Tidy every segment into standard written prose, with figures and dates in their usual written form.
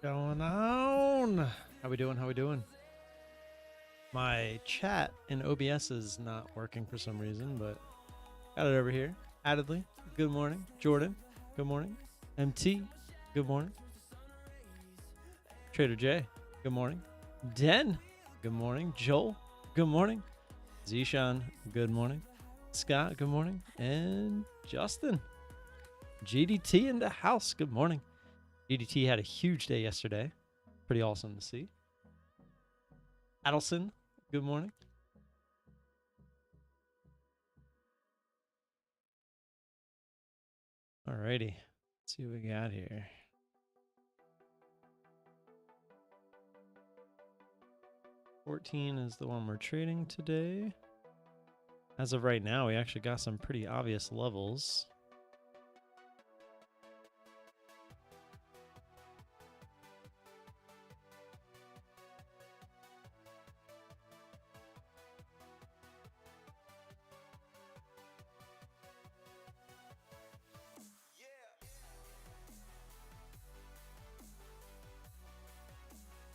Going on? How we doing? How we doing? My chat in OBS is not working for some reason, but got it over here. Addedly, good morning. Jordan, good morning. MT, good morning. Trader J, good morning. Den, good morning. Joel, good morning. Zishan, good morning. Scott, good morning. And Justin, GDT in the house, good morning. GDT had a huge day yesterday. Pretty awesome to see. Adelson, good morning. Alrighty, let's see what we got here. $14 is the one we're trading today. As of right now, we actually got some pretty obvious levels.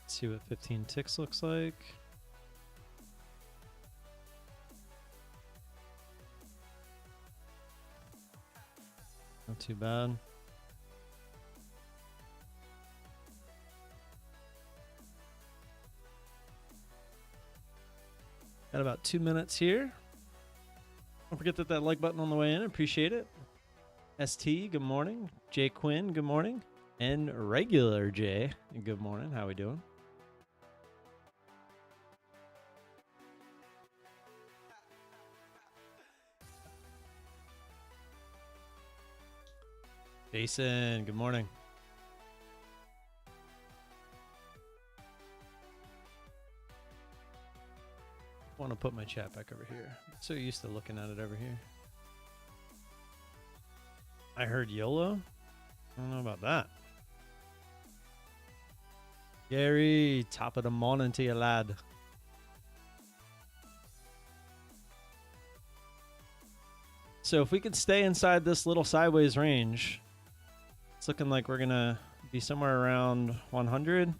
Let's see what 15 ticks looks like. Not too bad. Got about 2 minutes here. Don't forget that like button on the way in. Appreciate it. ST, good morning. J Quinn, good morning. And regular J, good morning. How we doing? Jason, good morning. I want to put my chat back over here. I'm so used to looking at it over here. I heard YOLO. I don't know about that. Gary, top of the morning to you, lad. So if we could stay inside this little sideways range, it's looking like we're going to be somewhere around 100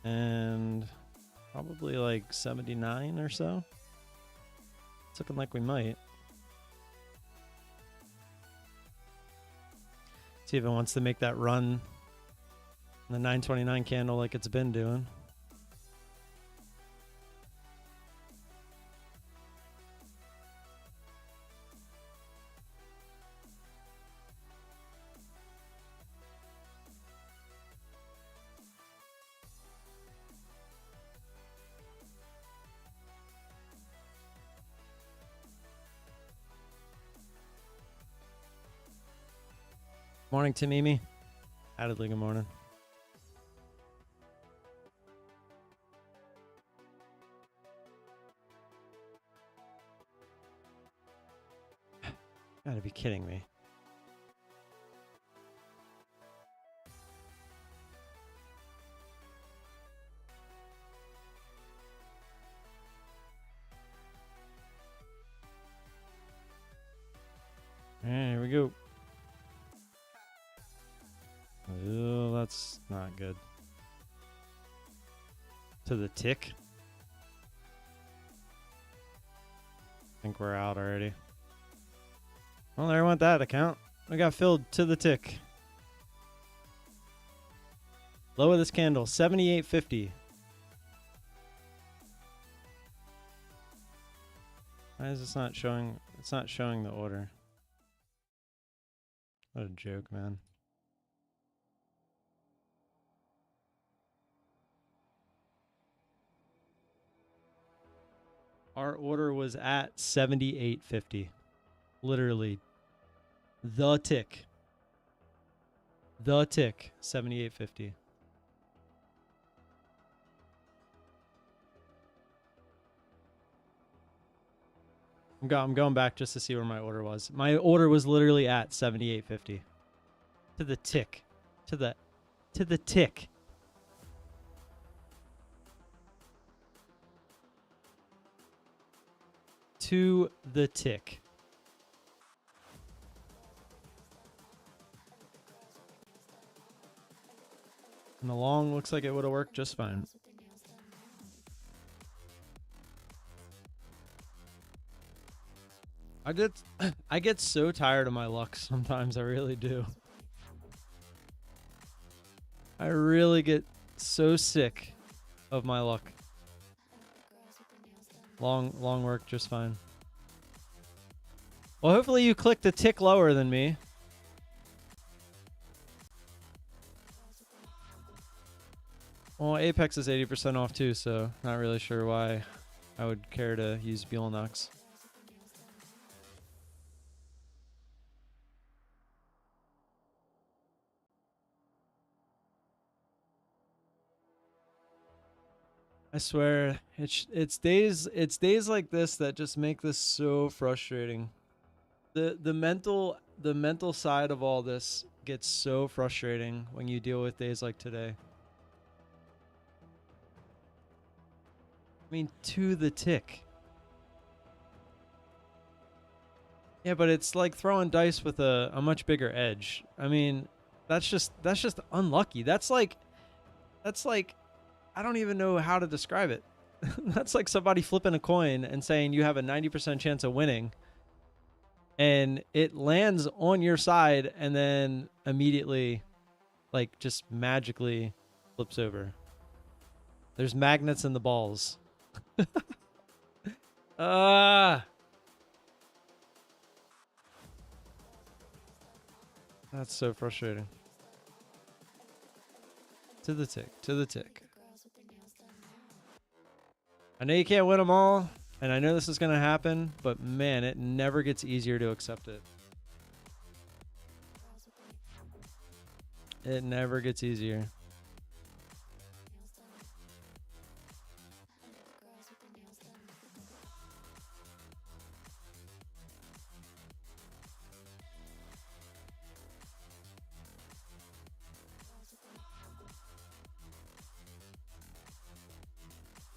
and probably like 79 or so. It's looking like we might. See if it wants to make that run in the 929 candle like it's been doing. Morning, Tamimi. Addedly, good morning. Gotta be kidding me. All right, here we go. Oh, that's not good. To the tick. I think we're out already. Well, there went that account. We got filled to the tick. Low of this candle, 78.50. Why is this not showing? It's not showing the order. What a joke, man. Our order was at 78.50. Literally. The tick. The tick. 78.50. I'm going back just to see where my order was. My order was literally at 78.50. To the tick. To the tick. To the tick. And the long looks like it would have worked just fine. I get so tired of my luck sometimes. I really do. I really get so sick of my luck. Long work just fine. Well, hopefully you clicked a tick lower than me. Well, Apex is 80% off too, so not really sure why I would care to use Buellnox. I swear, it's days like this that just make this so frustrating. The mental side of all this gets so frustrating when you deal with days like today. I mean, to the tick. Yeah, but it's like throwing dice with a much bigger edge. I mean, that's just unlucky. That's like I don't even know how to describe it. That's like somebody flipping a coin and saying you have a 90% chance of winning, and it lands on your side and then immediately, like, just magically flips over. There's magnets in the balls. That's so frustrating. To the tick, to the tick. I know you can't win them all, and I know this is going to happen, but man, it never gets easier to accept it. It never gets easier.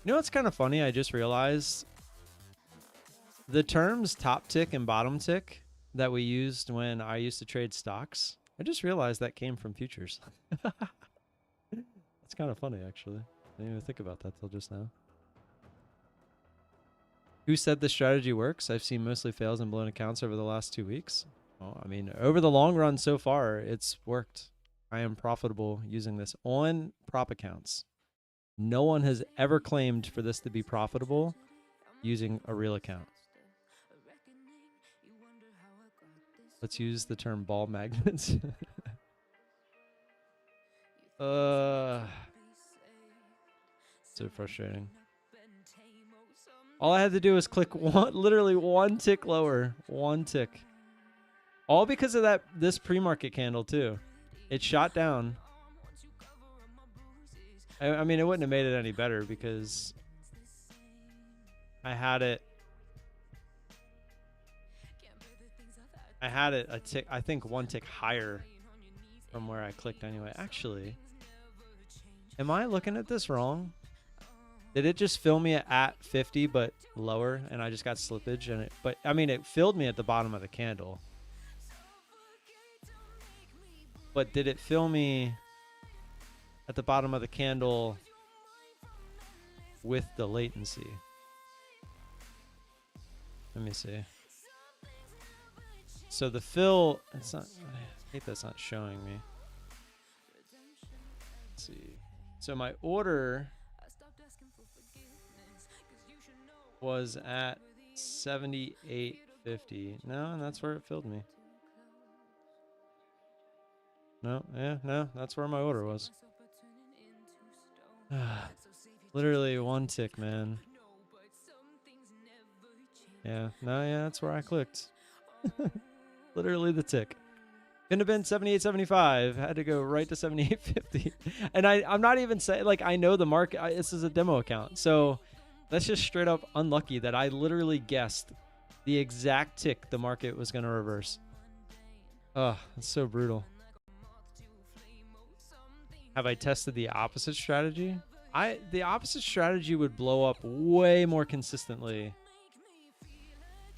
You know what's kind of funny? I just realized the terms top tick and bottom tick that we used when I used to trade stocks, I just realized that came from futures. It's kind of funny, actually. I didn't even think about that till just now. Who said the strategy works? I've seen mostly fails and blown accounts over the last 2 weeks. Well, I mean, over the long run so far, it's worked. I am profitable using this on prop accounts. No one has ever claimed for this to be profitable using a real account. Let's use the term ball magnets. So frustrating. All I had to do was click literally one tick lower. One tick. All because of this pre-market candle too. It shot down. I mean, it wouldn't have made it any better because I had it a tick, I think one tick higher from where I clicked anyway. Actually, am I looking at this wrong? Did it just fill me at 50 but lower and I just got slippage and but I mean, it filled me at the bottom of the candle. But did it fill me at the bottom of the candle with the latency? Let me see. So the fill, it's not, I hate that's not showing me. Let's see. So my order was at 78.50. No, and that's where it filled me. No, yeah, no, that's where my order was. Literally one tick, man. Yeah, no, yeah, that's where I clicked. Literally the tick. Couldn't have been 78.75. Had to go right to 78.50. And I'm not even saying, like, I know the market. This is a demo account. So that's just straight up unlucky that I literally guessed the exact tick the market was going to reverse. Oh, that's so brutal. Have I tested the opposite strategy? The opposite strategy would blow up way more consistently.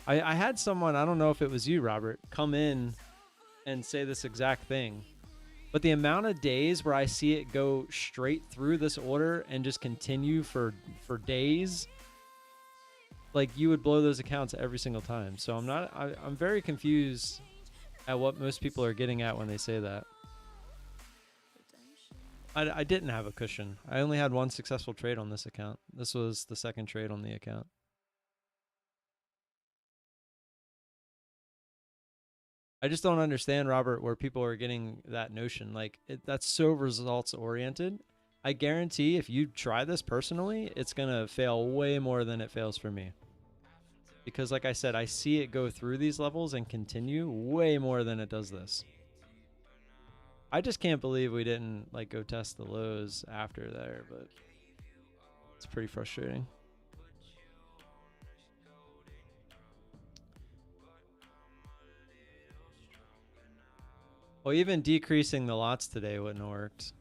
I had someone, I don't know if it was you, Robert, come in and say this exact thing. But the amount of days where I see it go straight through this order and just continue for days, like you would blow those accounts every single time. So I'm very confused at what most people are getting at when they say that. I didn't have a cushion. I only had one successful trade on this account. This was the second trade on the account. I just don't understand, Robert, where people are getting that notion. Like, that's so results oriented. I guarantee if you try this personally, it's going to fail way more than it fails for me. Because like I said, I see it go through these levels and continue way more than it does this. I just can't believe we didn't like go test the lows after there, but it's pretty frustrating. Well, even decreasing the lots today wouldn't have worked.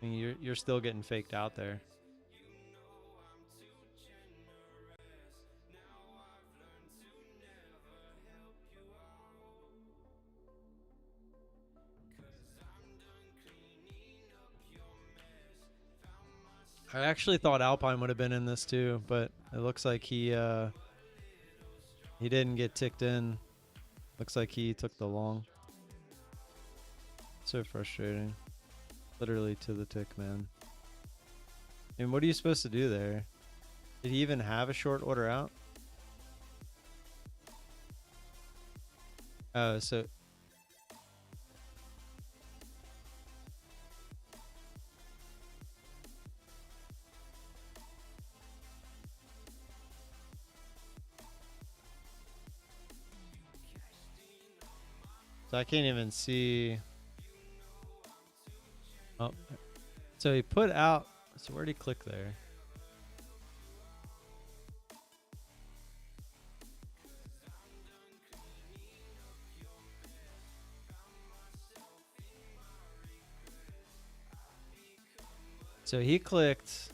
I mean, you're still getting faked out there. I actually thought Alpine would have been in this too, but it looks like he didn't get ticked in. Looks like he took the long. So frustrating. Literally to the tick, man. And what are you supposed to do there? Did he even have a short order out? Oh, so I can't even see. Oh, so he put out. So where'd he click there? So he clicked.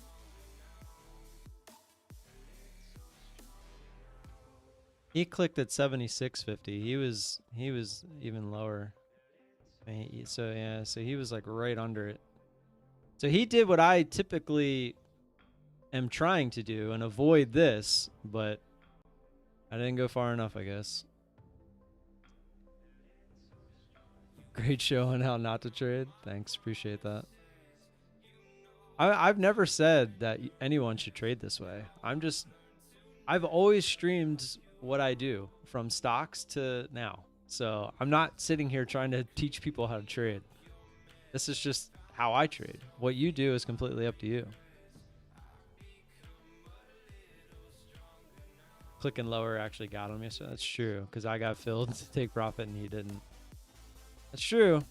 He clicked at 76.50. He was even lower. So yeah, so he was like right under it. So he did what I typically am trying to do and avoid this, but I didn't go far enough, I guess. Great show on how not to trade. Thanks, appreciate that. I've never said that anyone should trade this way. I've always streamed what I do from stocks to now. So I'm not sitting here trying to teach people how to trade. This is just how I trade. What you do is completely up to you. Clicking lower actually got on me, so that's true. Because I got filled to take profit and he didn't. That's true.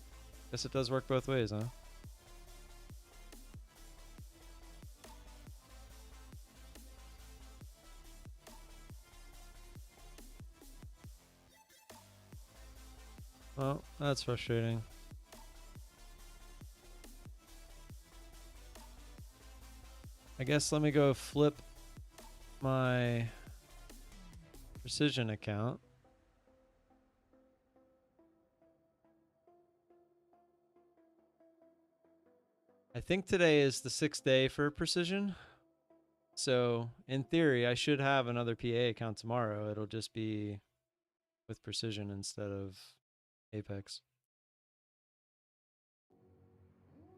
Guess it does work both ways, huh? Well, that's frustrating. I guess let me go flip my precision account. I think today is the 6th day for precision. So in theory, I should have another PA account tomorrow. It'll just be with precision instead of Apex.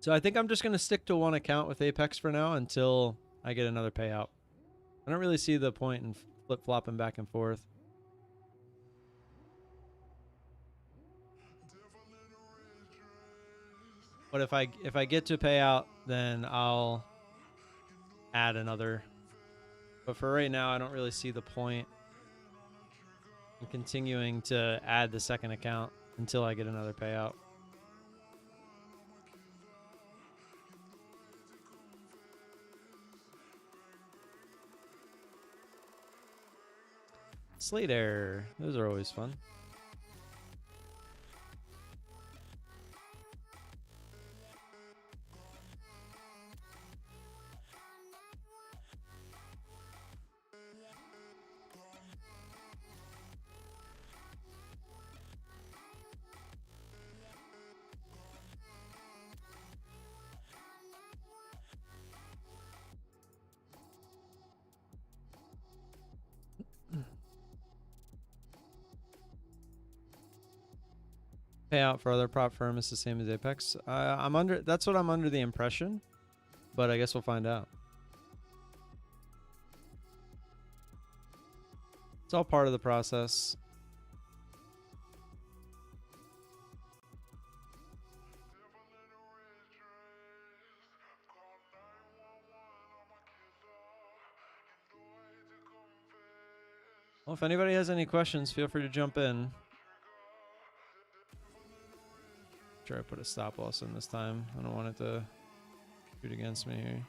So I think I'm just going to stick to one account with Apex for now until I get another payout. I don't really see the point in flip-flopping back and forth. But if I get to payout, then I'll add another. But for right now, I don't really see the point in continuing to add the second account until I get another payout. Slate error. Those are always fun. Payout for other prop firm is the same as Apex. That's what I'm under the impression, but I guess we'll find out. It's all part of the process. Well, if anybody has any questions, feel free to jump in. Try to put a stop loss in this time. I don't want it to shoot against me here.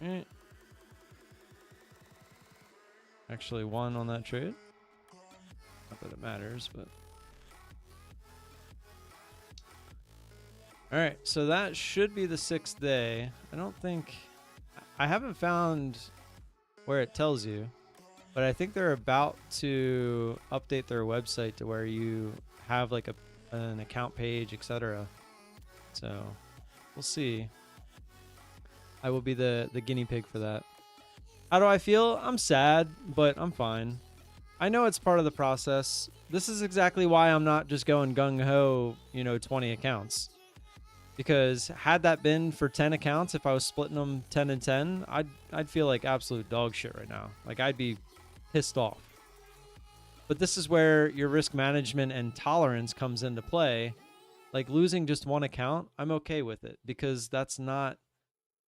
Alright. Actually won on that trade. Not that it matters, but... Alright, so that should be the 6th day. I haven't found where it tells you, but I think they're about to update their website to where you have like an account page, etc. So we'll see. I will be the guinea pig for that. How do I feel? I'm sad, but I'm fine. I know it's part of the process. This is exactly why I'm not just going gung-ho, 20 accounts. Because had that been for 10 accounts, if I was splitting them 10 and 10, I'd feel like absolute dog shit right now. Like, I'd be pissed off. But this is where your risk management and tolerance comes into play. Like, losing just one account, I'm okay with it because that's not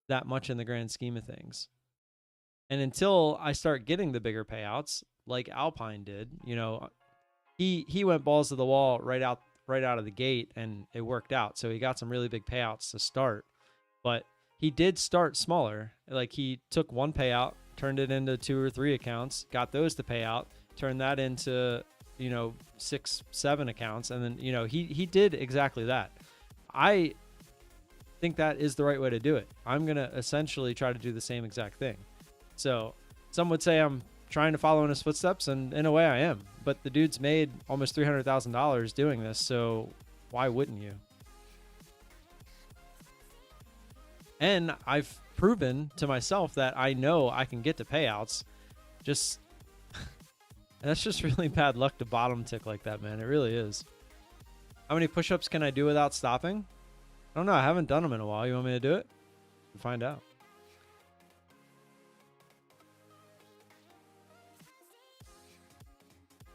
that much in the grand scheme of things. And until I start getting the bigger payouts, like Alpine did, he went balls to the wall right out of the gate, and it worked out. So he got some really big payouts to start, but he did start smaller. Like, he took one payout, turned it into 2 or 3 accounts, got those to pay out, turned that into 6, 7 accounts, and then he did exactly that. I think that is the right way to do it. I'm gonna essentially try to do the same exact thing. So some would say I'm trying to follow in his footsteps, and in a way I am, but the dude's made almost $300,000 doing this, so why wouldn't you? And I've proven to myself that I know I can get to payouts. Just that's just really bad luck to bottom tick like that, man. It really is. How many push-ups can I do without stopping? I don't know. I haven't done them in a while. You want me to do it? We'll find out.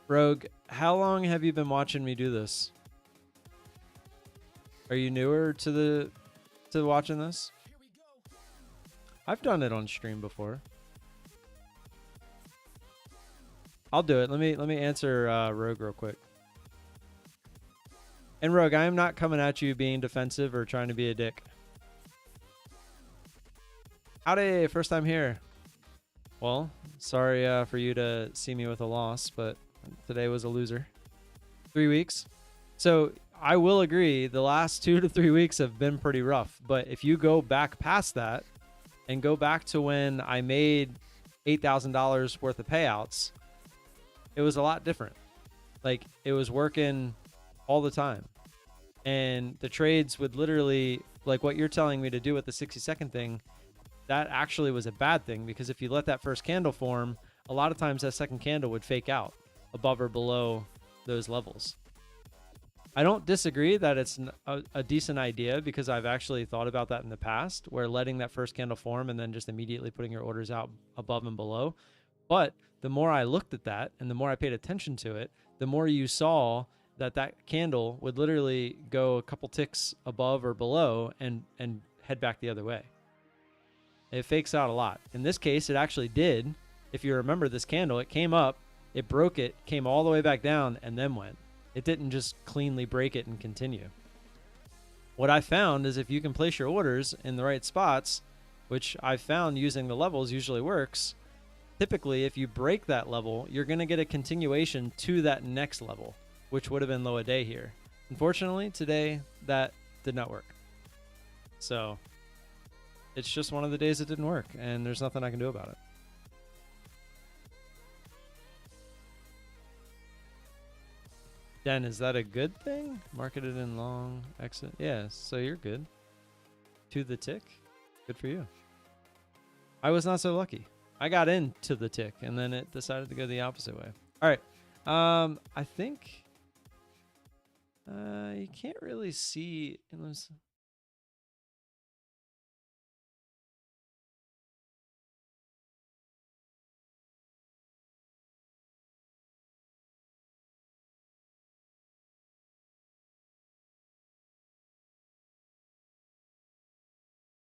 Rogue, how long have you been watching me do this? Are you newer to watching this? I've done it on stream before. I'll do it. Let me answer Rogue real quick. And Rogue, I am not coming at you being defensive or trying to be a dick. Howdy, first time here. Well, sorry for you to see me with a loss, but today was a loser. 3 weeks. So I will agree, the last 2 to 3 weeks have been pretty rough. But if you go back past that and go back to when I made $8,000 worth of payouts, it was a lot different. Like, it was working all the time. And the trades would literally, like what you're telling me to do with the 60-second thing, that actually was a bad thing, because if you let that first candle form, a lot of times that second candle would fake out above or below those levels. I don't disagree that it's a decent idea, because I've actually thought about that in the past, where letting that first candle form and then just immediately putting your orders out above and below. But the more I looked at that and the more I paid attention to it, the more you saw that candle would literally go a couple ticks above or below and head back the other way. It fakes out a lot. In this case, it actually did. If you remember this candle, it came up, it broke it, came all the way back down, and then went. It didn't just cleanly break it and continue. What I found is if you can place your orders in the right spots, which I found using the levels usually works, typically if you break that level, you're going to get a continuation to that next level, which would have been low a day here. Unfortunately, today that did not work. So it's just one of the days it didn't work, and there's nothing I can do about it. Den, is that a good thing? Marketed in long exit. Yeah, so you're good. To the tick. Good for you. I was not so lucky. I got into the tick, and then it decided to go the opposite way. All right. I think you can't really see unless.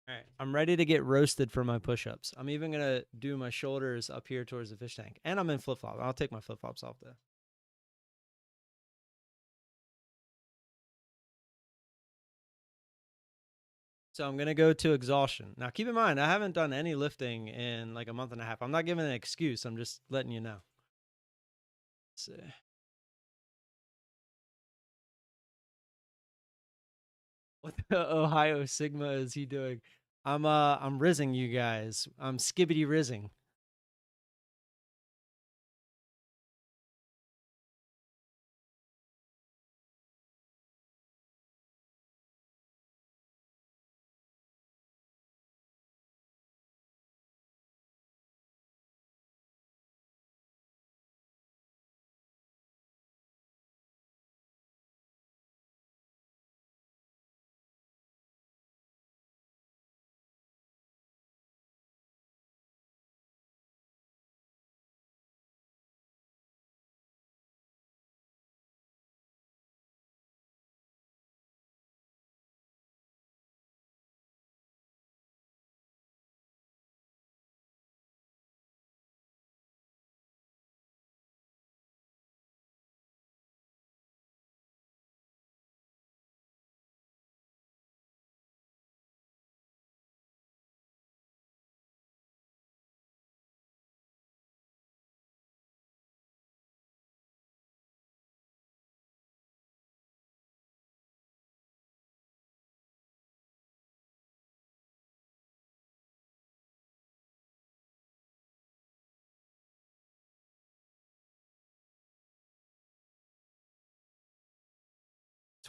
All right, I'm ready to get roasted for my push-ups. I'm even gonna do my shoulders up here towards the fish tank, and I'm in flip-flops. I'll take my flip-flops off though. So I'm gonna go to exhaustion. Now, keep in mind, I haven't done any lifting in like a month and a half. I'm not giving an excuse. I'm just letting you know. Let's see. What the Ohio Sigma is he doing? I'm rizzing you guys. I'm skibbity rizzing.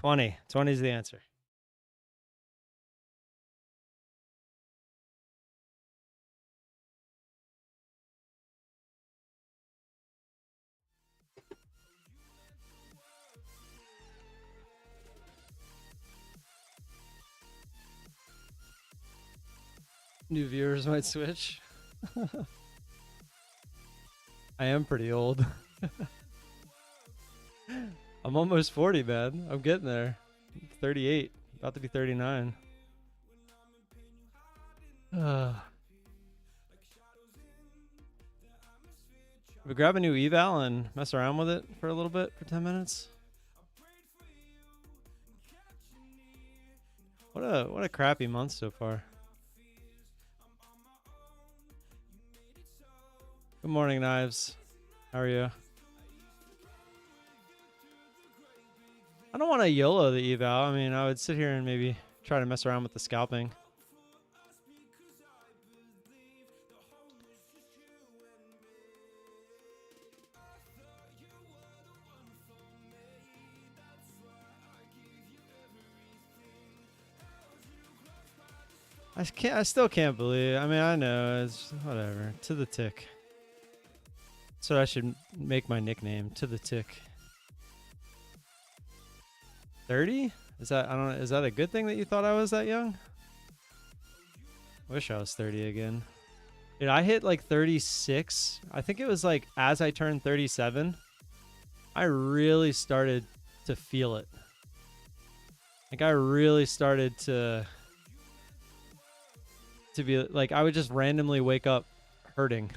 $20. 20 is the answer. New viewers might switch. I am pretty old. I'm almost 40, man. I'm getting there. 38. About to be 39. We grab a new eval and mess around with it for a little bit for 10 minutes. What a crappy month so far. Good morning, Knives. How are you? I don't want to YOLO the eval. I mean, I would sit here and maybe try to mess around with the scalping. I still can't believe. I mean, I know it's whatever. To the tick. So I should make my nickname. To the tick. 30? Is that I don't know, is that a good thing that you thought I was that young? Wish I was 30 again. Dude, I hit like 36. I think it was like as I turned 37, I really started to feel it. Like I really started to be like I would just randomly wake up hurting.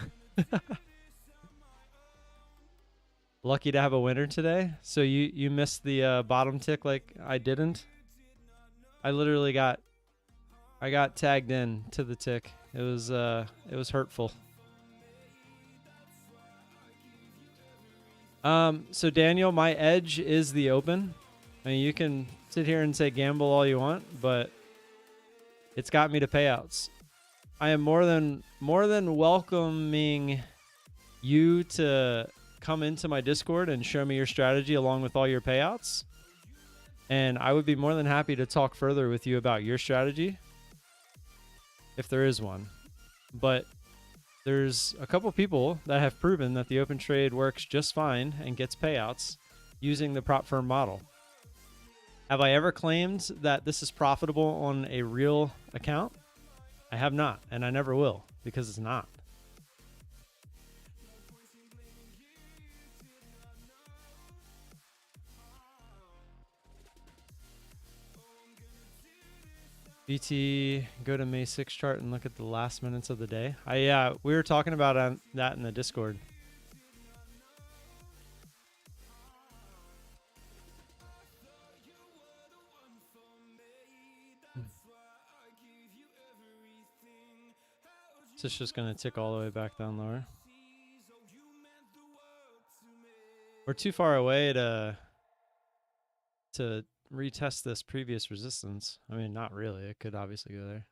Lucky to have a winner today. So you missed the bottom tick like I didn't. I literally got tagged in to the tick. It was hurtful. So Daniel, my edge is the open. I mean, you can sit here and say gamble all you want, but it's got me to payouts. I am more than welcoming you to come into my Discord and show me your strategy along with all your payouts. And I would be more than happy to talk further with you about your strategy if there is one. But there's a couple people that have proven that the open trade works just fine and gets payouts using the prop firm model. Have I ever claimed that this is profitable on a real account? I have not, and I never will, because it's not. BT, go to May 6 chart and look at the last minutes of the day. Yeah, we were talking about that in the Discord. So it's just going to tick all the way back down lower. We're too far away to retest this previous resistance. I mean, not really. It could obviously go there.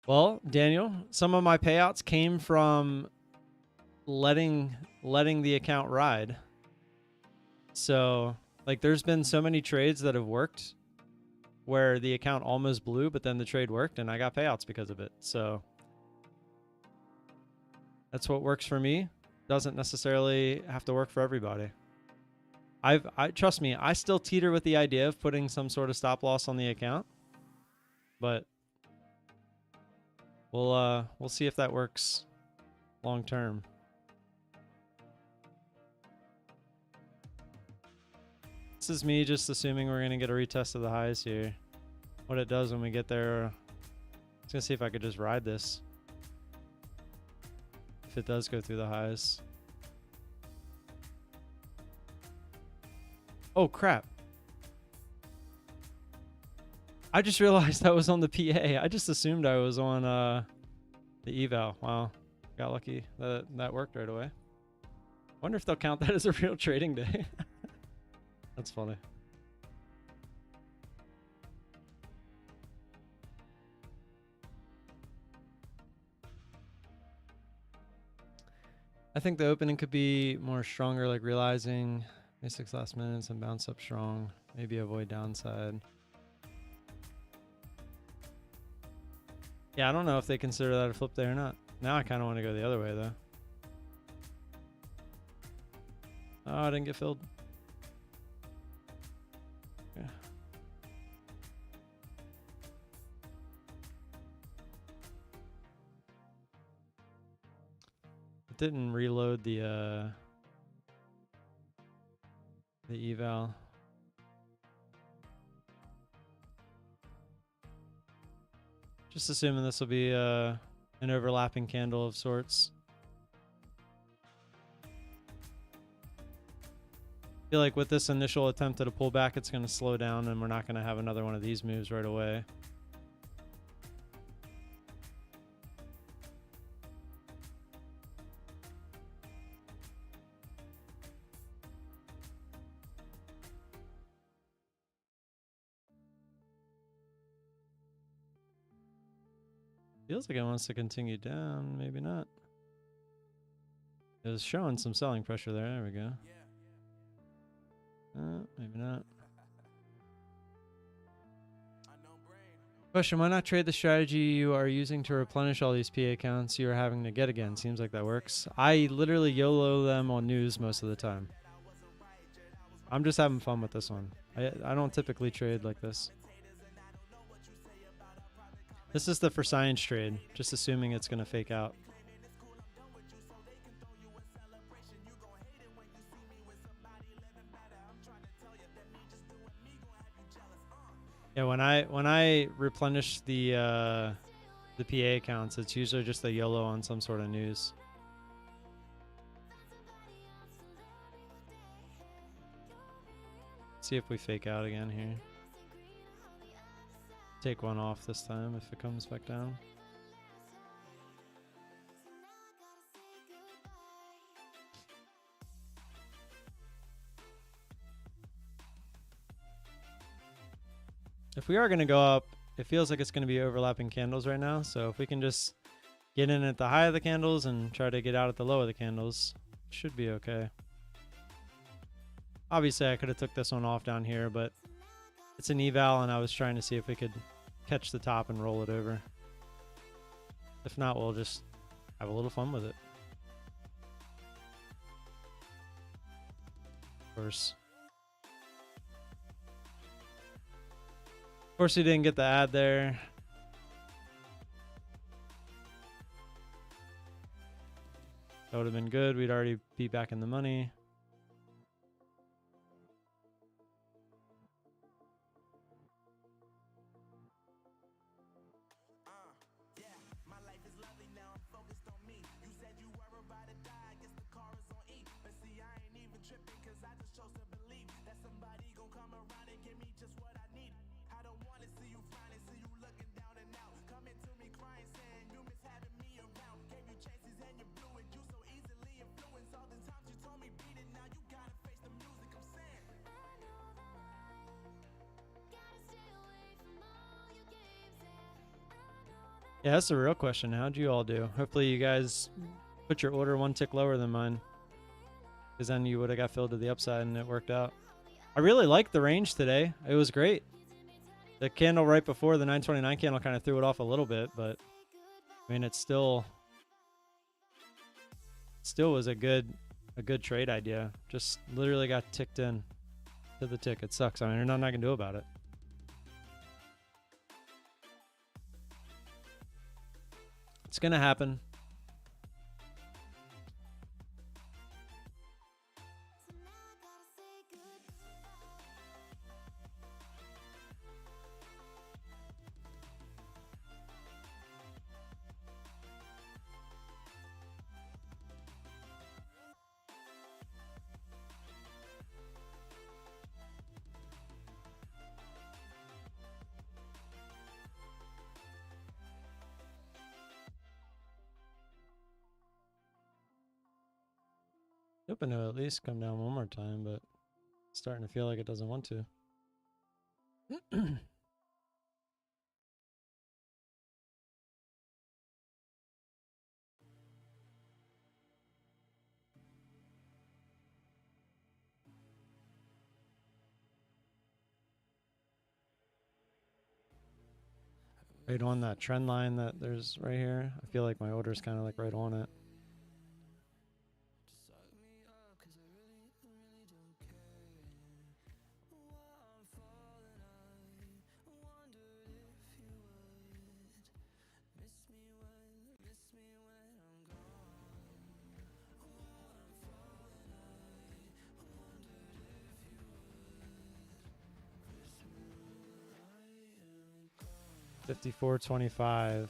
Well, Daniel, some of my payouts came from letting the account ride. So, like, there's been so many trades that have worked where the account almost blew, but then the trade worked and I got payouts because of it. So that's what works for me. Doesn't necessarily have to work for everybody. Trust me, I still teeter with the idea of putting some sort of stop loss on the account, but we'll see if that works long term. This is me just assuming we're going to get a retest of the highs here. What it does when we get there, I was going to see if I could just ride this. If it does go through the highs. Oh, crap. I just realized I was on the PA. I just assumed I was on the eval. Wow. Got lucky that that worked right away. Wonder if they'll count that as a real trading day. That's funny. I think the opening could be more stronger, like realizing May 6 last minutes and bounce up strong. Maybe avoid downside. Yeah, I don't know if they consider that a flip day or not. Now I kind of want to go the other way, though. Oh, I didn't get filled. Yeah. It didn't reload the eval. Just assuming this will be an overlapping candle of sorts. I feel like with this initial attempt at a pullback, it's going to slow down and we're not going to have another one of these moves right away. Feels like it wants to continue down. Maybe not. It was showing some selling pressure there. There we go. Maybe not. Question, why not trade the strategy you are using to replenish all these PA accounts you are having to get again? Seems like that works. I literally YOLO them on news most of the time. I'm just having fun with this one. I don't typically trade like this. This is the for science trade, just assuming it's going to fake out. Yeah, when I replenish the PA accounts, it's usually just a YOLO on some sort of news. See if we fake out again here. Take one off this time if it comes back down. If we are going to go up, it feels like it's going to be overlapping candles right now. So if we can just get in at the high of the candles and try to get out at the low of the candles, should be okay. Obviously, I could have took this one off down here, but it's an eval, and I was trying to see if we could catch the top and roll it over. If not, we'll just have a little fun with it. Of course, he didn't get the ad there. That would have been good. We'd already be back in the money. Yeah, that's the real question. How'd you all do? Hopefully you guys put your order one tick lower than mine, because then you would have got filled to the upside and it worked out. I really liked the range today. It was great. The candle right before the 929 candle kind of threw it off a little bit, but I mean, it still was a good trade idea. Just literally got ticked in to the tick. It sucks. I mean, there's nothing I can do about it. It's going to happen. Hoping to at least come down one more time, but it's starting to feel like it doesn't want to. Right on that trend line that there's right here. I feel like my order is kind of like right on it. $54.25.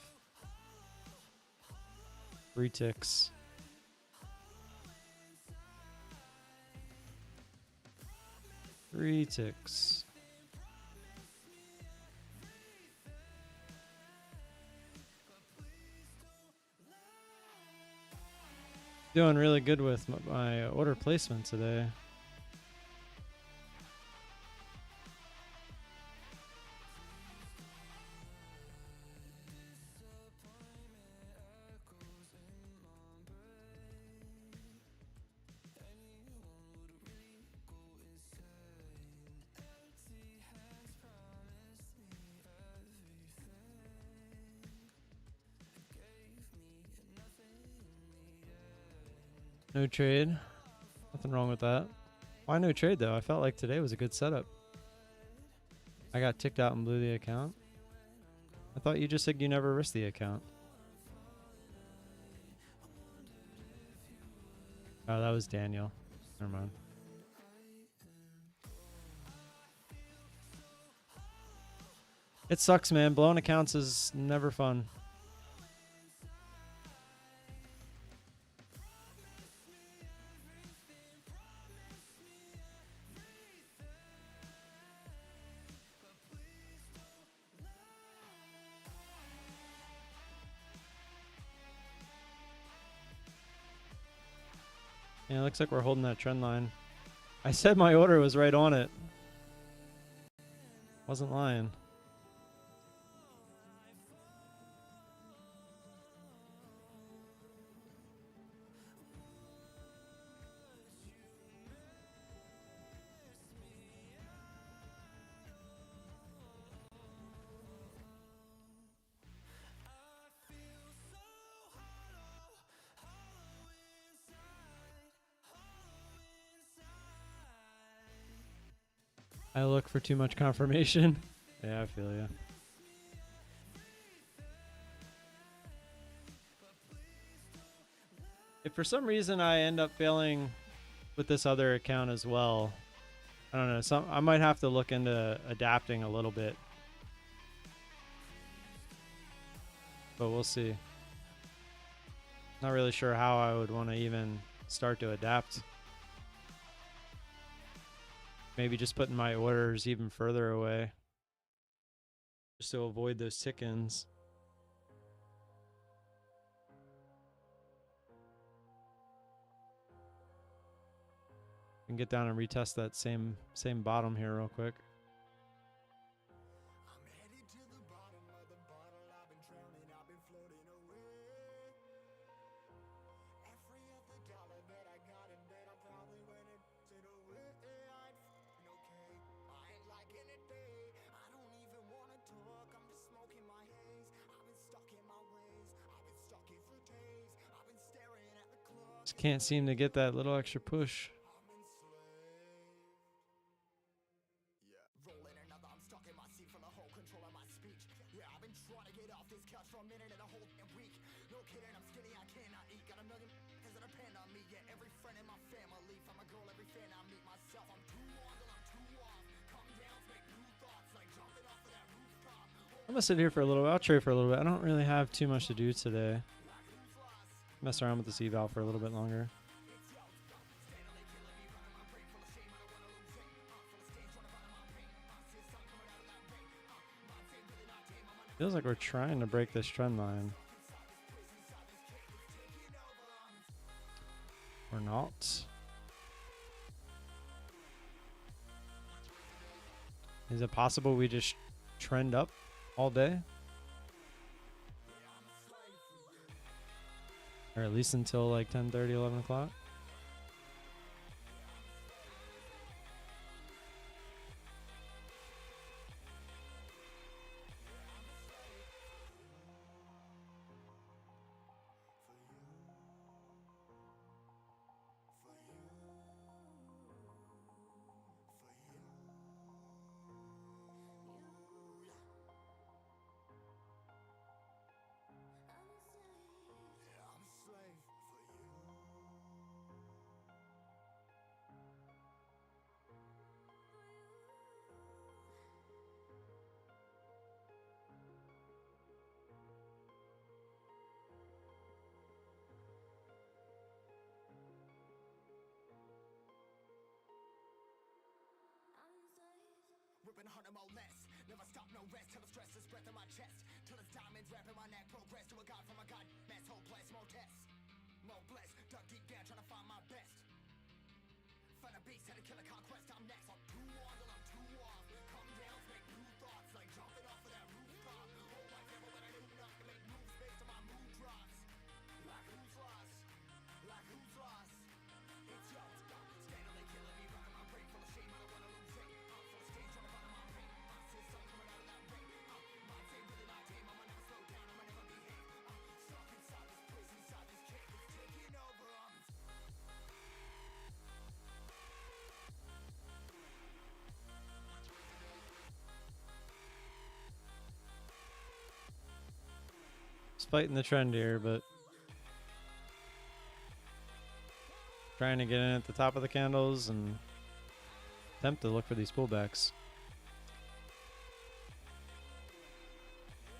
3 ticks. Three ticks. Doing really good with my order placement today. No trade. Nothing wrong with that. Why no trade though? I felt like today was a good setup. I got ticked out and blew the account. I thought you just said you never risked the account. Oh, that was Daniel. Never mind. It sucks, man. Blowing accounts is never fun. Yeah, it looks like we're holding that trend line. I said my order was right on it. Wasn't lying. I look for too much confirmation. Yeah, I feel you. If for some reason I end up failing with this other account as well, I don't know. I might have to look into adapting a little bit, but we'll see. Not really sure how I would want to even start to adapt. Maybe just putting my orders even further away, just to avoid those tick-ins. And get down and retest that same bottom here real quick. Just can't seem to get that little extra push. I'm gonna sit here for a little bit. I'll trade for a little bit. I don't really have too much to do today. Mess around with this eval for a little bit longer. Feels like we're trying to break this trend line. Or not. Is it possible we just trend up all day? Or at least until like 10:30, 11 o'clock? Never stop, no rest till the stress is breath in my chest. Till it's diamonds wrapping my neck. Progress to a god from a god. Mass hopeless, more tests. More blessed. Dug deep down trying to find my best. Find a beast, had to kill a conquest. I'm next. I'm too on till I'm too off. Come down, make new thoughts. Like jumping off of that rooftop. Whole life never when I do nothing. Make moves based on my mood drops. Like who's lost? Like who's lost? It's yours. Steadily killing me, running my brain full of shame. I don't wanna lose it. Full of stage trying to find my pain. See sun coming out of that rain. Mind say really not tame. I'ma never slow down. I'ma never behave. Stuck inside this prison, inside this cave. It's taking over. Just fighting the trend here, but trying to get in at the top of the candles and attempt to look for these pullbacks.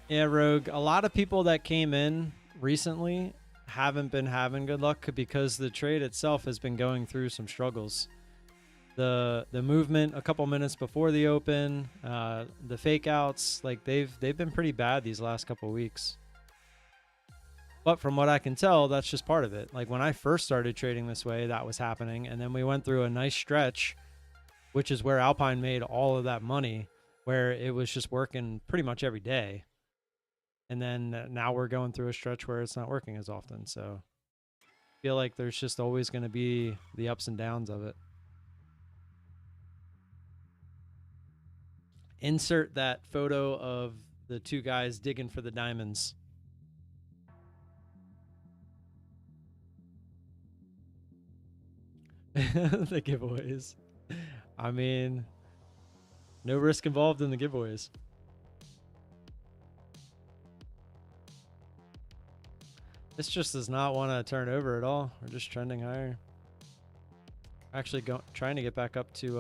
Yeah, Rogue, a lot of people that came in recently haven't been having good luck because the trade itself has been going through some struggles. The movement a couple minutes before the open, the fake outs, like they've been pretty bad these last couple weeks. But from what I can tell, that's just part of it. Like when I first started trading this way, that was happening. And then we went through a nice stretch, which is where Alpine made all of that money, where it was just working pretty much every day. And then now we're going through a stretch where it's not working as often. So I feel like there's just always going to be the ups and downs of it. Insert that photo of the two guys digging for the diamonds. The giveaways. I mean, No risk involved in the giveaways. This just does not want to turn over at all. We're just trending higher. Actually trying to get back up to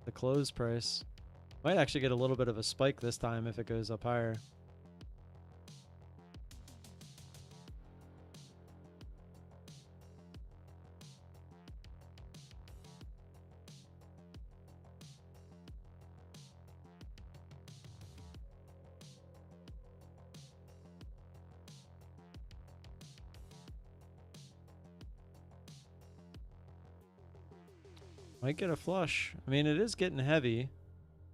the close price. Might actually get a little bit of a spike this time if it goes up higher. Might get a flush. I mean, it is getting heavy.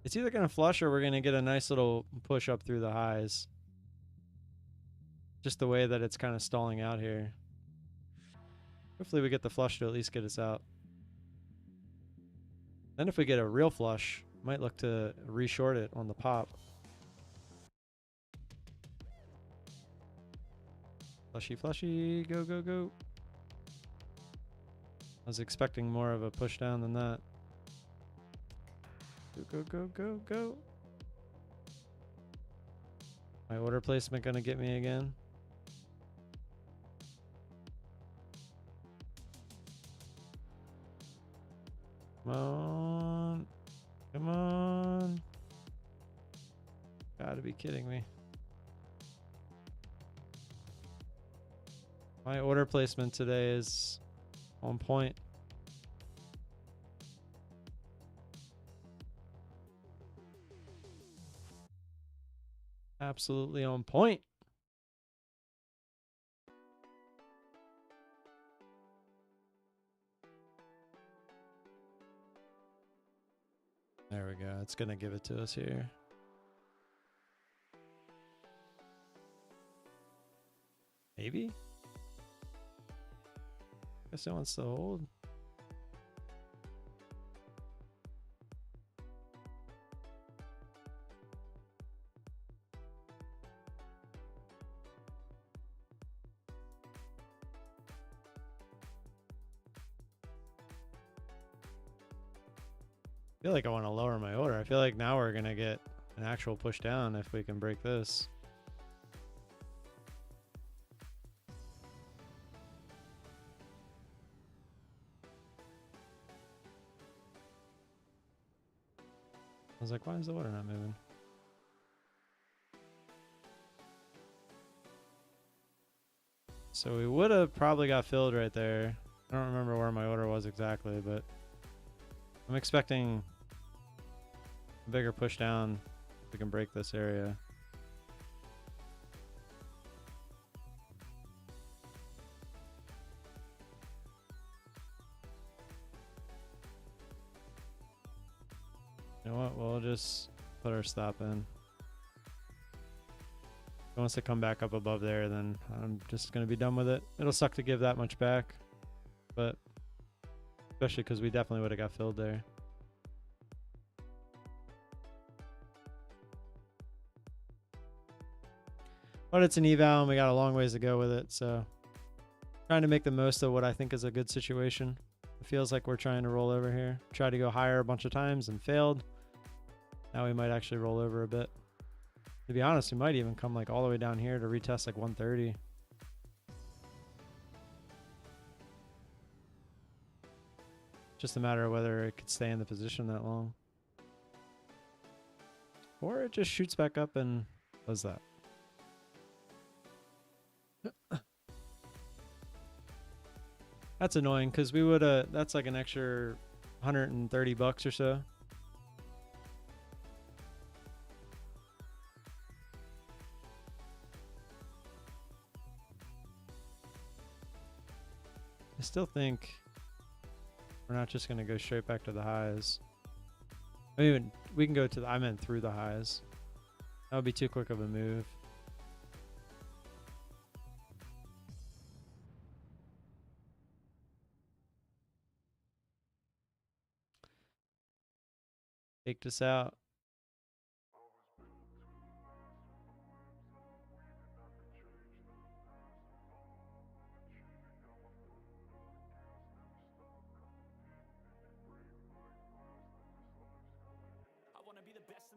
It's either going to flush or we're going to get a nice little push up through the highs. Just the way that it's kind of stalling out here. Hopefully we get the flush to at least get us out. Then if we get a real flush, might look to reshort it on the pop. Flushy, flushy, go, go, go. I was expecting more of a push down than that. Go, go, go, go, go. My order placement gonna get me again. Come on. Come on. Gotta be kidding me. My order placement today is on point. Absolutely on point. There we go. It's going to give it to us here. Maybe? Guess it wants to hold. I feel like I want to lower my order. I feel like now we're going to get an actual push down if we can break this. I was like, why is the order not moving? So we would have probably got filled right there. I don't remember where my order was exactly, but I'm expecting a bigger push down if we can break this area. You know what? We'll just put our stop in. If it wants to come back up above there, then I'm just going to be done with it. It'll suck to give that much back, but especially because we definitely would have got filled there. But it's an eval and we got a long ways to go with it, so trying to make the most of what I think is a good situation. It feels like we're trying to roll over here. Tried to go higher a bunch of times and failed. Now we might actually roll over a bit. To be honest, we might even come like all the way down here to retest like 130. Just a matter of whether it could stay in the position that long. Or it just shoots back up and does that. That's annoying because we would that's like an extra 130 bucks or so. I still think we're not just going to go straight back to the highs. I mean, we can go to the, I meant through the highs. That would be too quick of a move. Take this out.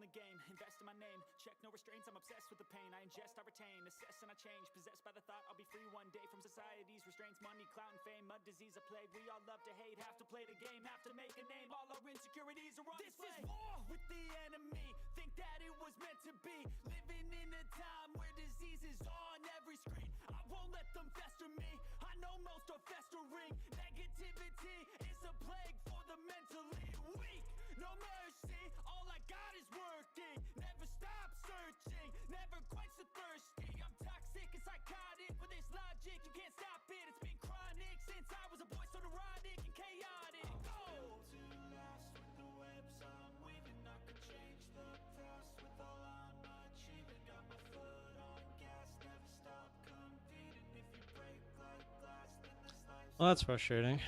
the game, invest in my name, check no restraints, I'm obsessed with the pain. I ingest, I retain, assess and I change, possessed by the thought I'll be free one day from society's restraints. Money, clout and fame, mud, disease, a plague. We all love to hate, have to play the game, have to make a name. All our insecurities are on display. This is war with the enemy, think that it was meant to be. Living in a time where disease is on every screen. I won't let them fester me, I know most are festering. Negativity is a plague for the mentally weak. No mercy, all I got is working. Never stop searching, never quench the thirsty. I'm toxic and psychotic with this logic, you can't stop it. It's been chronic since I was a boy, so neurotic and chaotic. Go! To last with the webs I'm weaving, I could change the past with all I'm achieving. Got my foot on gas, never stop competing. If you break like glass, then this life's Well, that's frustrating.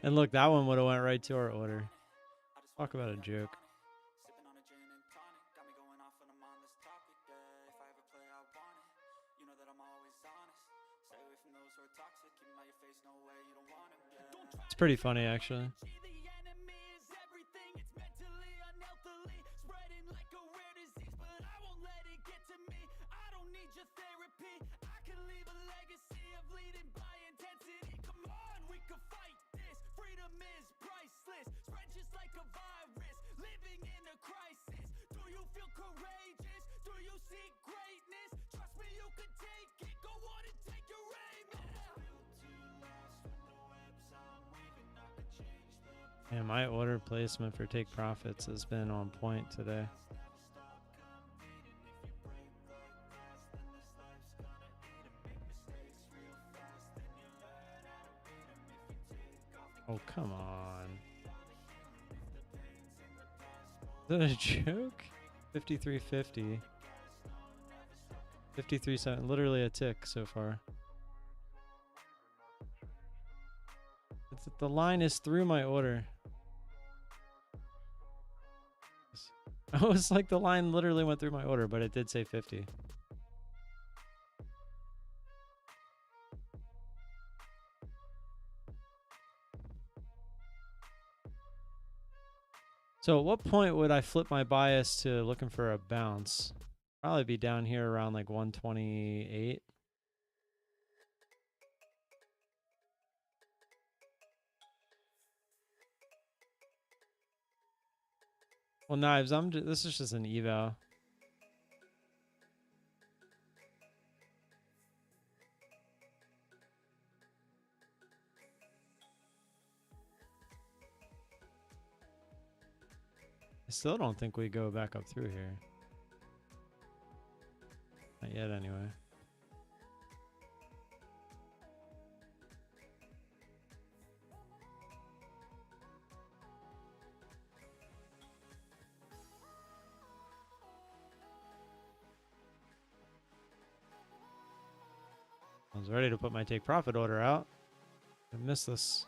And look, that one would have went right to our order. Talk about a joke. Sipping on a gin and tonic, got me going off when I'm on this topic. If I ever play, I want it. You know that I'm always honest. Stay away from those who are toxic. Keep 'em out your face, no way, you don't want it. It's pretty funny, actually. The enemy is everything. It's mentally, unhealthily, spreading like a rare disease. But I won't let it get to me. I don't need your therapy. I can leave a legacy of leading by intensity. Come on, we can fight this. Freedom is priceless. Spread just like a virus. Living in a crisis. Do you feel courageous? Do you seek greatness? Trust me, you can take it. Go on and take your aim. And my order placement for take profits has been on point today. Oh, come on. Is that a joke? 53.50. 53.7. Literally a tick so far. The line is through my order. I was like, the line literally went through my order, but it did say 50. So at what point would I flip my bias to looking for a bounce? Probably be down here around like 128. Well, Knives, this is just an eval. I still don't think we go back up through here. Not yet, anyway. I was ready to put my take profit order out. I missed this.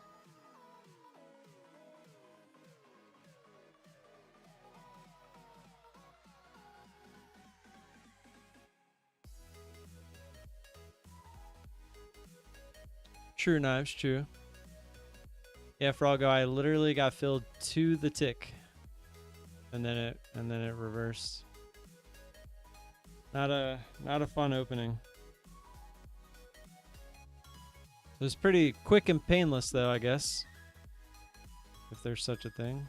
True, Knives, true. Yeah, Froggo, I literally got filled to the tick. And then it reversed. Not a fun opening. It was pretty quick and painless, though, I guess. If there's such a thing.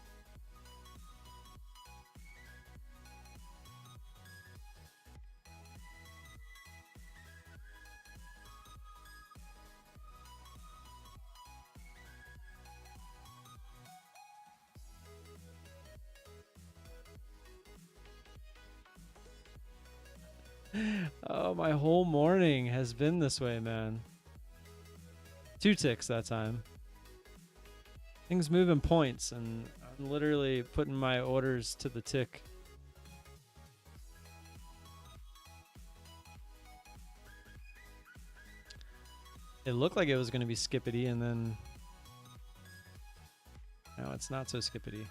Oh, my whole morning has been this way, man. 2 ticks that time. Things move in points, and I'm literally putting my orders to the tick. It looked like it was going to be skippity, and then no, it's not so skippity.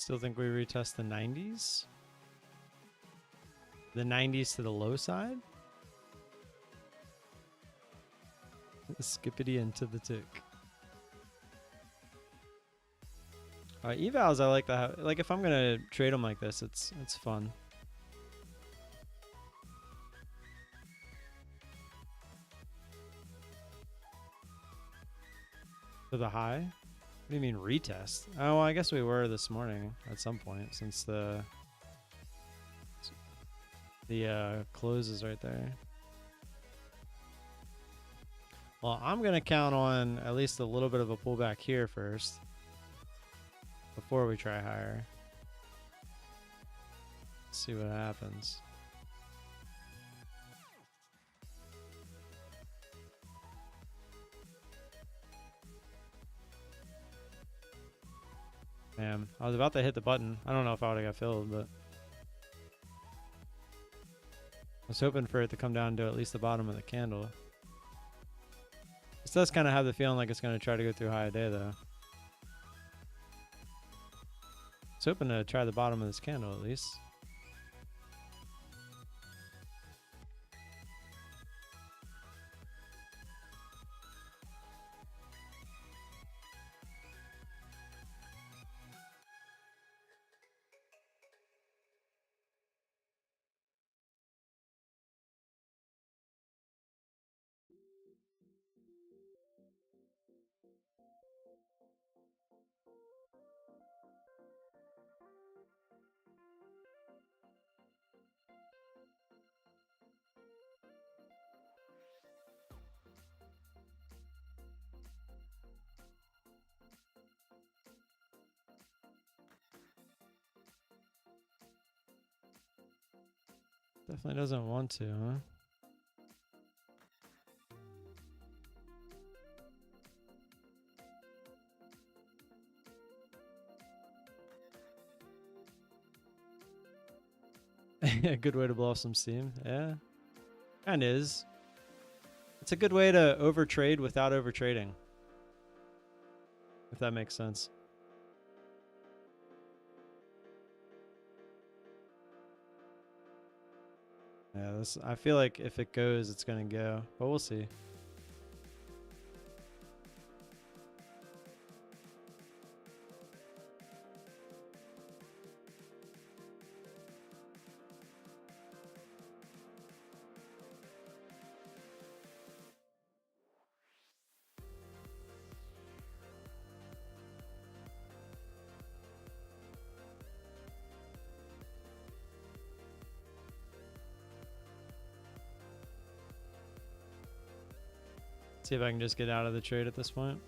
Still think we retest the 90s? The 90s to the low side? Skippity into the tick. Evals, I like to have. Like, if I'm gonna trade them like this, it's fun. To the high? What do you mean retest? Oh, well, I guess we were this morning at some point since the close is right there. Well, I'm gonna count on at least a little bit of a pullback here first before we try higher. See what happens. Damn, I was about to hit the button. I don't know if I would have got filled, but I was hoping for it to come down to at least the bottom of the candle. This does kind of have the feeling like it's going to try to go through high day, though. I was hoping to try the bottom of this candle at least. Definitely doesn't want to, huh? A good way to blow off some steam. Yeah. And is. It's a good way to overtrade without overtrading. If that makes sense. Yeah, this, I feel like if it goes, it's going to go. But we'll see. See if I can just get out of the trade at this point.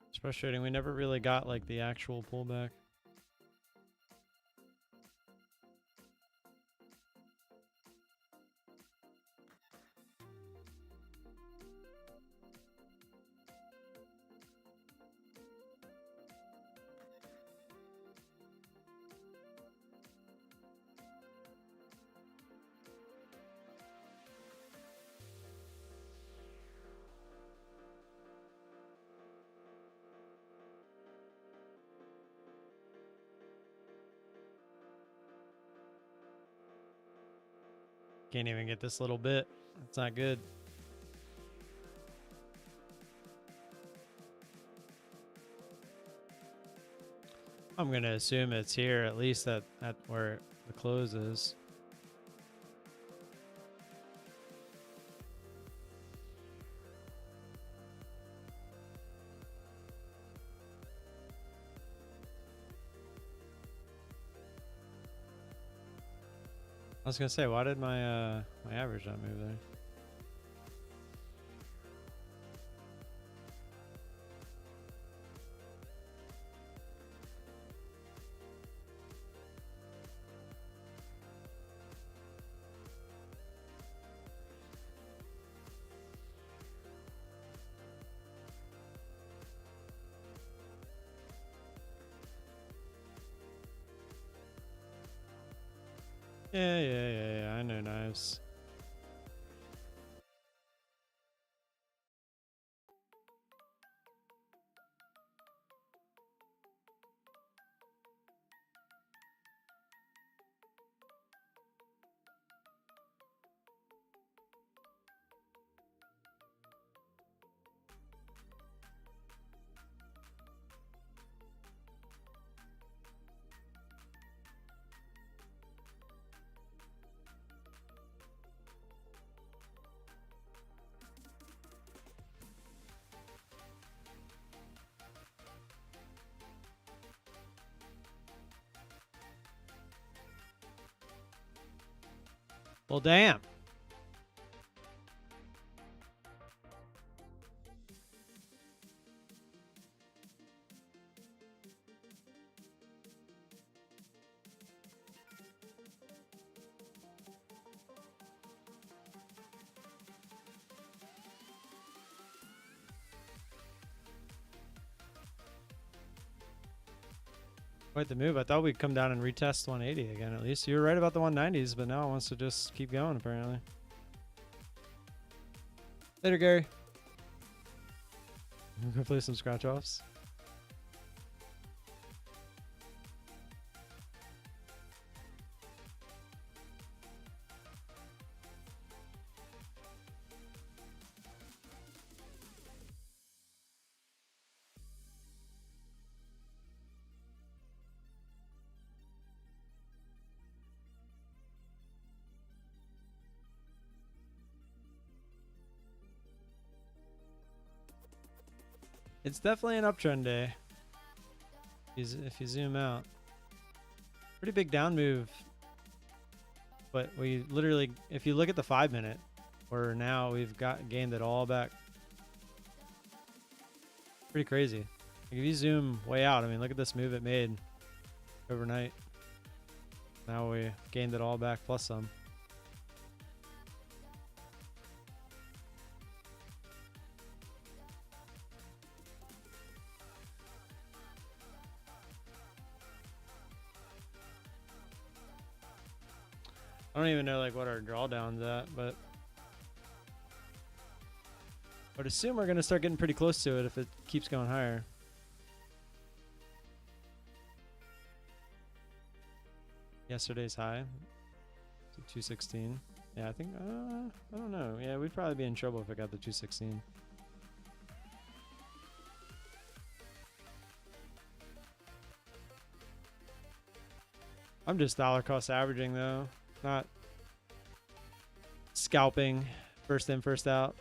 It's frustrating. We never really got like the actual pullback. Can't even get this little bit. It's not good. I'm going to assume it's here, at least at where the close is. I was gonna say, why did my my average not move there? Yeah. I know knives. Well, damn. Quite the move. I thought we'd come down and retest 180 again at least. You were right about the 190s, but now it wants to just keep going apparently. Later, Gary. I'm gonna play some scratch offs. It's definitely an uptrend day. If you zoom out, pretty big down move. But we literally, if you look at the 5-minute, we've gained it all back. Pretty crazy. Like if you zoom way out, I mean, look at this move it made overnight. Now we gained it all back plus some. I don't even know like what our drawdown's at, but I would assume we're gonna start getting pretty close to it if it keeps going higher. Yesterday's high, so 216. Yeah, I think I don't know. Yeah, we'd probably be in trouble if it got the 216. I'm just dollar cost averaging though. Not scalping first in, first out.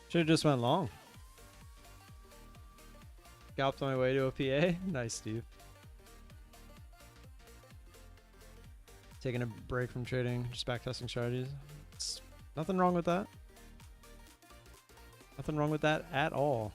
Should have just went long. Scalped my way to a PA. Nice, Steve. Taking a break from trading, just backtesting strategies. It's nothing wrong with that. Nothing wrong with that at all.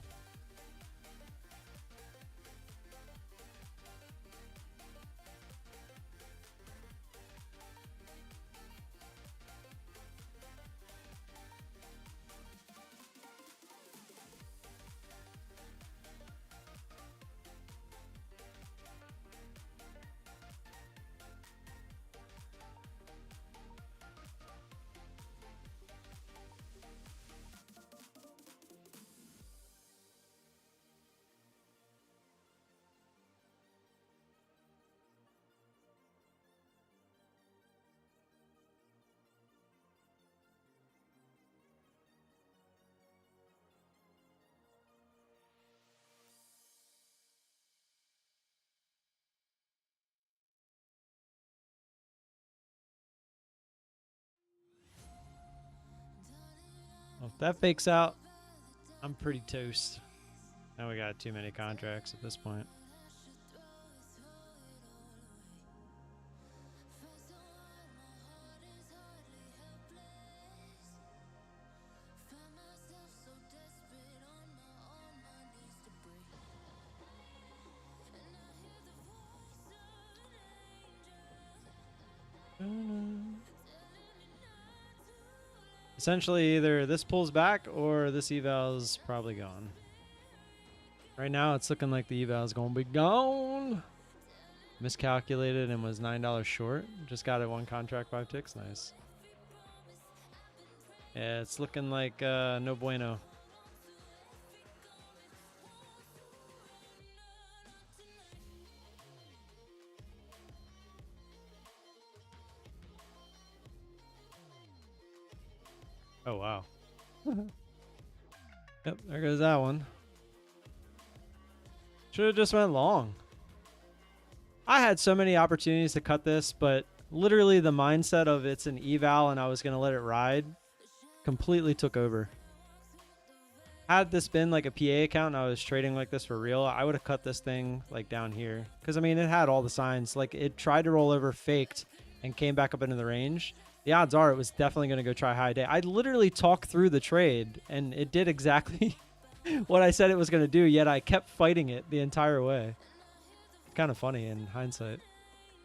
Well, if that fakes out, I'm pretty toast. Now we got too many contracts at this point. Essentially, either this pulls back or this eval's probably gone. Right now, it's looking like the eval's going to be gone. Miscalculated and was $9 short. Just got it one contract, 5 ticks. Nice. Yeah, it's looking like no bueno. Oh, wow. Yep, there goes that one. Should have just went long. I had so many opportunities to cut this, but literally the mindset of it's an eval and I was going to let it ride completely took over. Had this been like a PA account and I was trading like this for real, I would have cut this thing like down here. Because, I mean, it had all the signs. Like, it tried to roll over, faked, and came back up into the range. The odds are it was definitely going to go try high day. I literally talked through the trade, and it did exactly what I said it was going to do, yet I kept fighting it the entire way. Kind of funny in hindsight.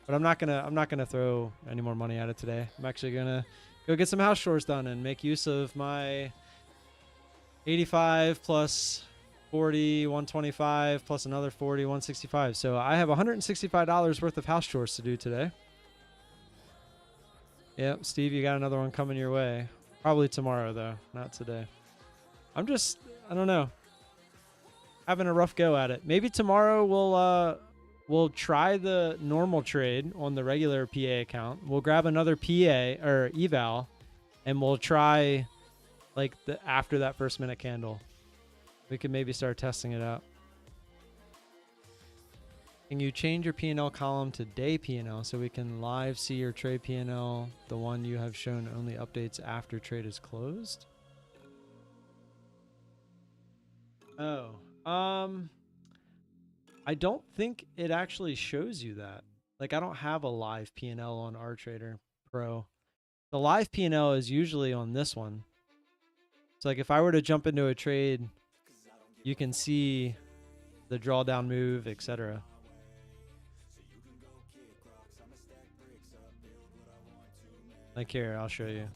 But I'm not gonna throw any more money at it today. I'm actually gonna go get some house chores done and make use of my 85 plus 40, 125 plus another 40, 165. So I have $165 worth of house chores to do today. Yep, Steve, you got another one coming your way. Probably tomorrow though, not today. I don't know. Having a rough go at it. Maybe tomorrow we'll try the normal trade on the regular PA account. We'll grab another PA or eval and we'll try like after that first minute candle. We could maybe start testing it out. Can you change your P&L column to day P&L so we can live see your trade P&L, the one you have shown only updates after trade is closed? Oh, I don't think it actually shows you that. Like, I don't have a live P&L on RTrader Pro. The live P&L is usually on this one. So like if I were to jump into a trade, you can see the drawdown move, etc. Like here, I'll show you.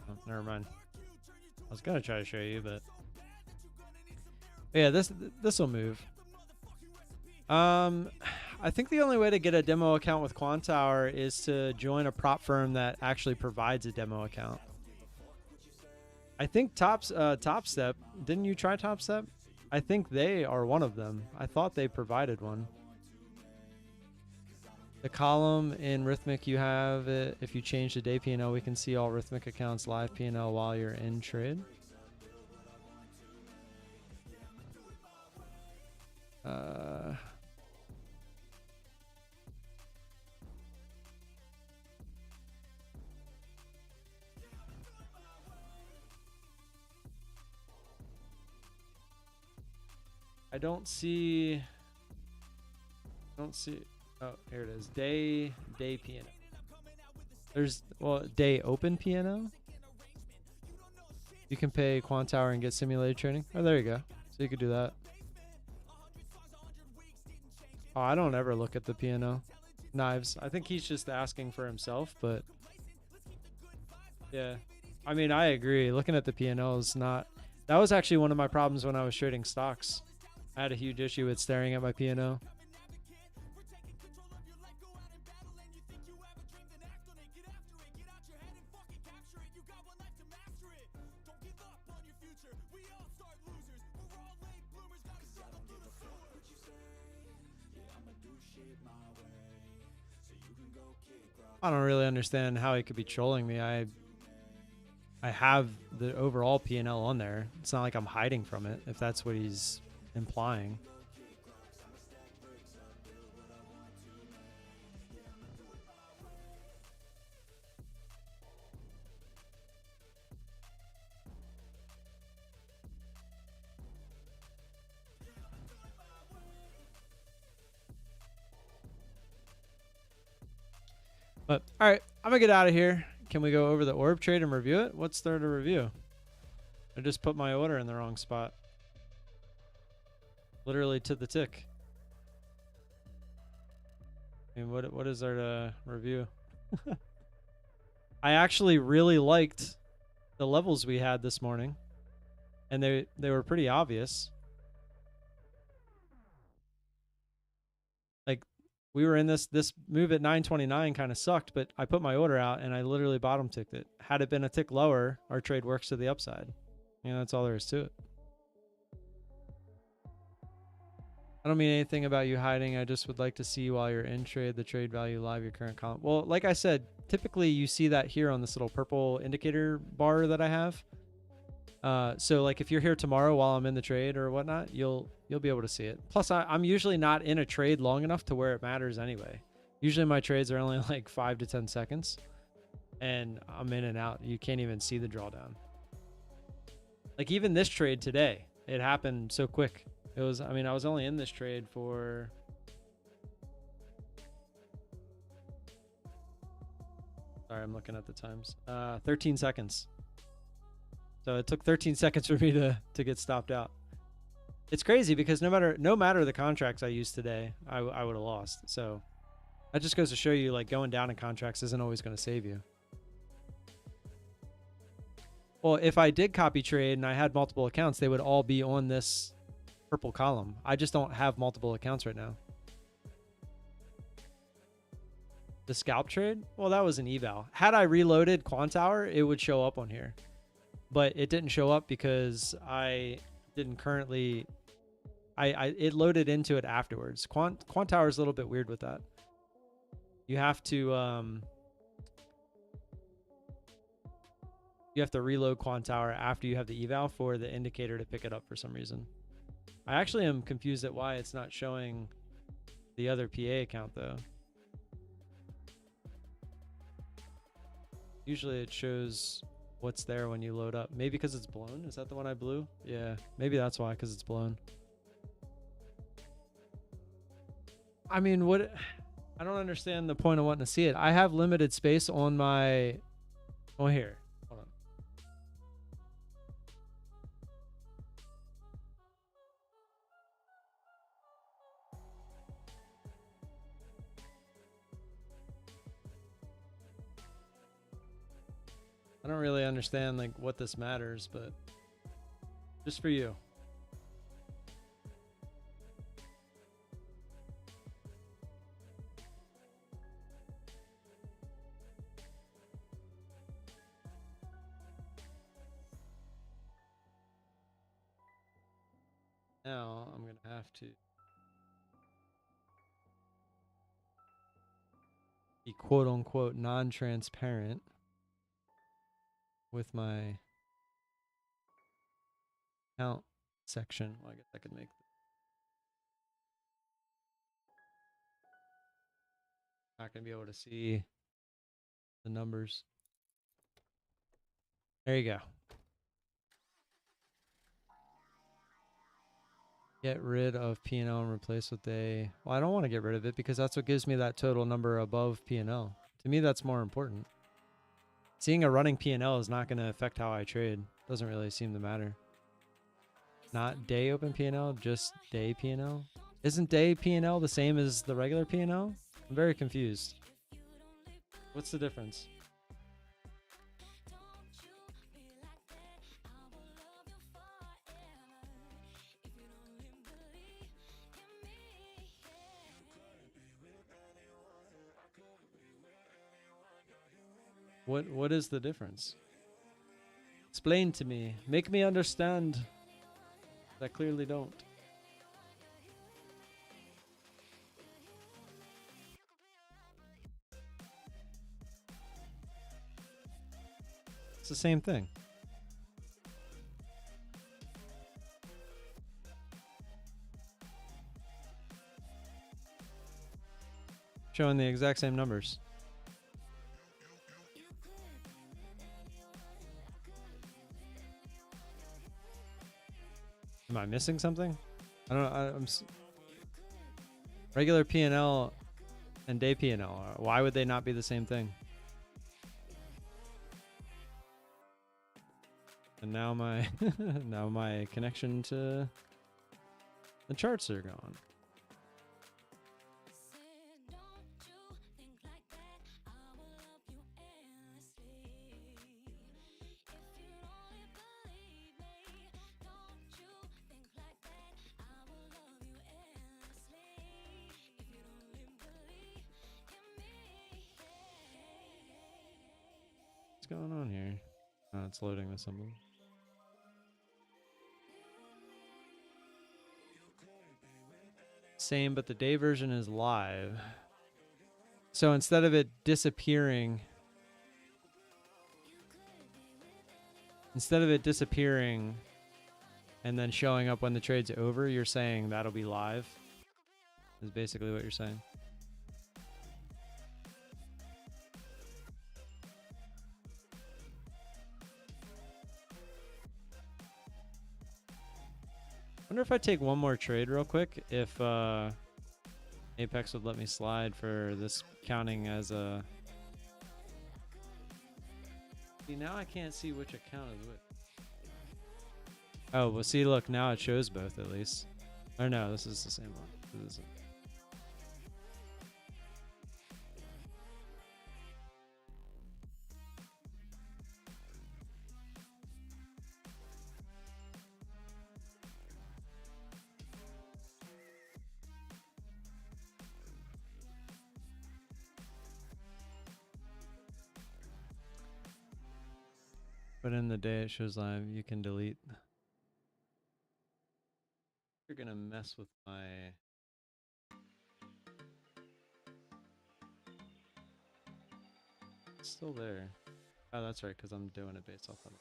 Oh, never mind. I was gonna try to show you, but yeah, this will move. I think the only way to get a demo account with Quantower is to join a prop firm that actually provides a demo account. I think Topstep. Didn't you try Topstep? I think they are one of them. I thought they provided one. The column in Rhythmic you have it. If you change the day P&L, we can see all Rhythmic accounts live P&L while you're in trade. I don't see. Oh, here it is. Day P&L. There's day open P&L. You can pay Quantower and get simulated trading. Oh, there you go. So you could do that. Oh, I don't ever look at the P&L. Knives. I think he's just asking for himself, but yeah. I mean, I agree. Looking at the P&L is not. That was actually one of my problems when I was trading stocks. I had a huge issue with staring at my P&L. I don't really understand how he could be trolling me. I have the overall P&L on there. It's not like I'm hiding from it, if that's what he's implying. But all right, I'm gonna get out of here. Can we go over the orb trade and review it? What's there to review? I just put my order in the wrong spot. Literally to the tick. I mean, what is there to review? I actually really liked the levels we had this morning, and they were pretty obvious. Like, we were in this move at 929 kind of sucked, but I put my order out and I literally bottom ticked it. Had it been a tick lower, our trade works to the upside. You know, that's all there is to it. I don't mean anything about you hiding. I just would like to see while you're in trade, the trade value live, your current column. Well, like I said, typically you see that here on this little purple indicator bar that I have. So like if you're here tomorrow while I'm in the trade or whatnot, you'll be able to see it. Plus I'm usually not in a trade long enough to where it matters anyway. Usually my trades are only like 5 to 10 seconds and I'm in and out. You can't even see the drawdown. Like even this trade today, it happened so quick. It was, I mean, I was only in this trade for sorry, I'm looking at the times. 13 seconds. So it took 13 seconds for me to get stopped out. It's crazy because no matter the contracts I used today, I would have lost. So that just goes to show you like going down in contracts isn't always going to save you. Well, if I did copy trade and I had multiple accounts, they would all be on this purple column. I just don't have multiple accounts right now. The scalp trade? Well, that was an eval. Had I reloaded Quantower, it would show up on here. But it didn't show up because I didn't currently... it loaded into it afterwards. Quantower is a little bit weird with that. You have to... you have to reload Quantower after you have the eval for the indicator to pick it up for some reason. I actually am confused at why it's not showing the other PA account though. Usually it shows what's there when you load up. Maybe because it's blown? Is that the one I blew? Yeah, maybe that's why, because it's blown. I mean, what... I don't understand the point of wanting to see it. I have limited space on my... Oh, here. Hold on. I don't really understand like what this matters, but just for you. Now I'm going to have to be quote unquote non-transparent with my account section. Well, I guess I could make not going to be able to see the numbers. There you go. Get rid of P&L and replace with a... Well, I don't want to get rid of it because that's what gives me that total number above P&L. To me, that's more important. Seeing a running P&L is not going to affect how I trade. Doesn't really seem to matter. Not day open P&L, just day P&L. Isn't day P&L the same as the regular P&L? I'm very confused. What's the difference? What is the difference? Explain to me. Make me understand. I clearly don't. It's the same thing. Showing the exact same numbers. Am I missing something? I don't know. Regular P&L and day P&L. Why would they not be the same thing? And now my now my connection to the charts are gone. What's going on here? Oh, it's loading the symbol. Same, but the day version is live. So instead of it disappearing, and then showing up when the trade's over, you're saying that'll be live? Is basically what you're saying. Wonder if I take one more trade real quick, if Apex would let me slide for this counting as a... See, now I can't see which account is which. Oh, well, see, look, now it shows both at least. Or no, this is the same one. This is But in the day it shows live, you can delete. You're gonna mess with my... It's still there. Oh, that's right, because I'm doing it based off of it.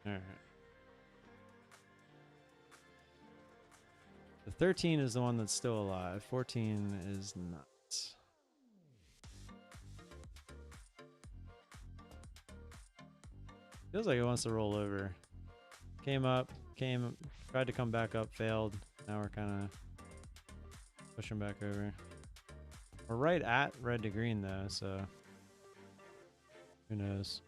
All right. The 13 is the one that's still alive. 14 is not. Feels like it wants to roll over. Came up, tried to come back up, failed. Now we're kind of pushing back over. We're right at red to green though, so who knows?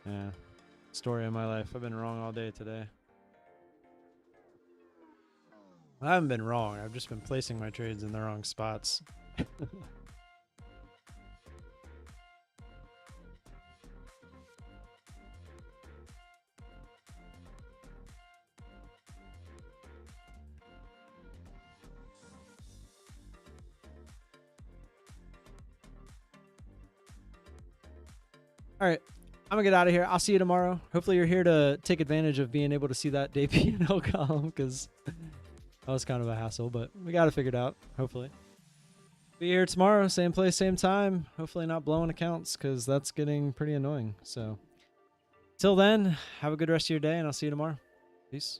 Yeah, story of my life. I've been wrong all day today. I haven't been wrong. I've just been placing my trades in the wrong spots. All right. I'm gonna get out of here. I'll see you tomorrow. Hopefully you're here to take advantage of being able to see that day P&L column, because that was kind of a hassle, but we got it figured out, hopefully. Be here tomorrow, same place, same time. Hopefully not blowing accounts, because that's getting pretty annoying. So till then, have a good rest of your day, and I'll see you tomorrow. Peace.